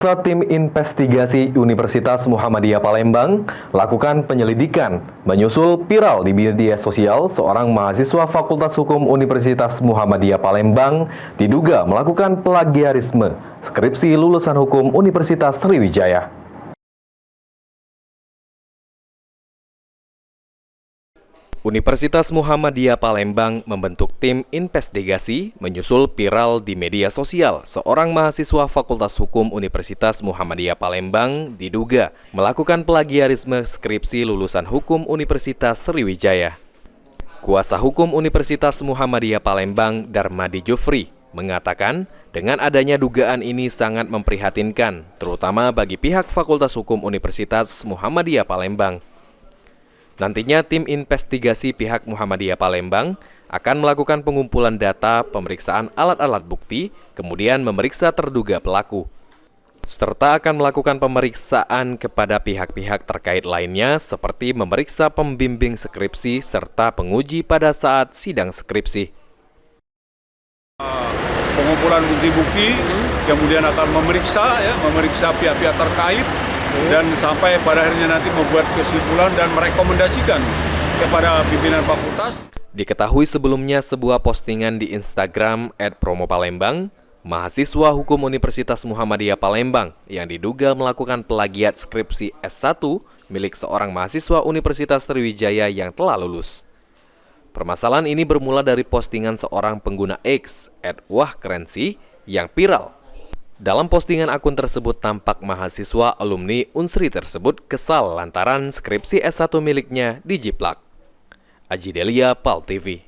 Tim investigasi Universitas Muhammadiyah Palembang lakukan penyelidikan menyusul viral di media sosial seorang mahasiswa Fakultas Hukum Universitas Muhammadiyah Palembang diduga melakukan plagiarisme skripsi lulusan hukum Universitas Sriwijaya. Universitas Muhammadiyah Palembang membentuk tim investigasi menyusul viral di media sosial seorang mahasiswa Fakultas Hukum Universitas Muhammadiyah Palembang diduga melakukan plagiarisme skripsi lulusan hukum Universitas Sriwijaya. Kuasa Hukum Universitas Muhammadiyah Palembang, Darmadi Jufri, mengatakan dengan adanya dugaan ini sangat memprihatinkan, terutama bagi pihak Fakultas Hukum Universitas Muhammadiyah Palembang. Nantinya tim investigasi pihak Muhammadiyah Palembang akan melakukan pengumpulan data, pemeriksaan alat-alat bukti, kemudian memeriksa terduga pelaku. Serta akan melakukan pemeriksaan kepada pihak-pihak terkait lainnya seperti memeriksa pembimbing skripsi serta penguji pada saat sidang skripsi. Pengumpulan bukti-bukti, kemudian akan memeriksa pihak-pihak terkait, dan sampai pada akhirnya nanti membuat kesimpulan dan merekomendasikan kepada pimpinan fakultas. Diketahui sebelumnya sebuah postingan di Instagram @promopalembang, mahasiswa hukum Universitas Muhammadiyah Palembang yang diduga melakukan plagiat skripsi S1 milik seorang mahasiswa Universitas Sriwijaya yang telah lulus. Permasalahan ini bermula dari postingan seorang pengguna X @wahkerensi yang viral. Dalam postingan akun tersebut tampak mahasiswa alumni Unsri tersebut kesal lantaran skripsi S1 miliknya dijiplak. Aji Delia, PAL TV.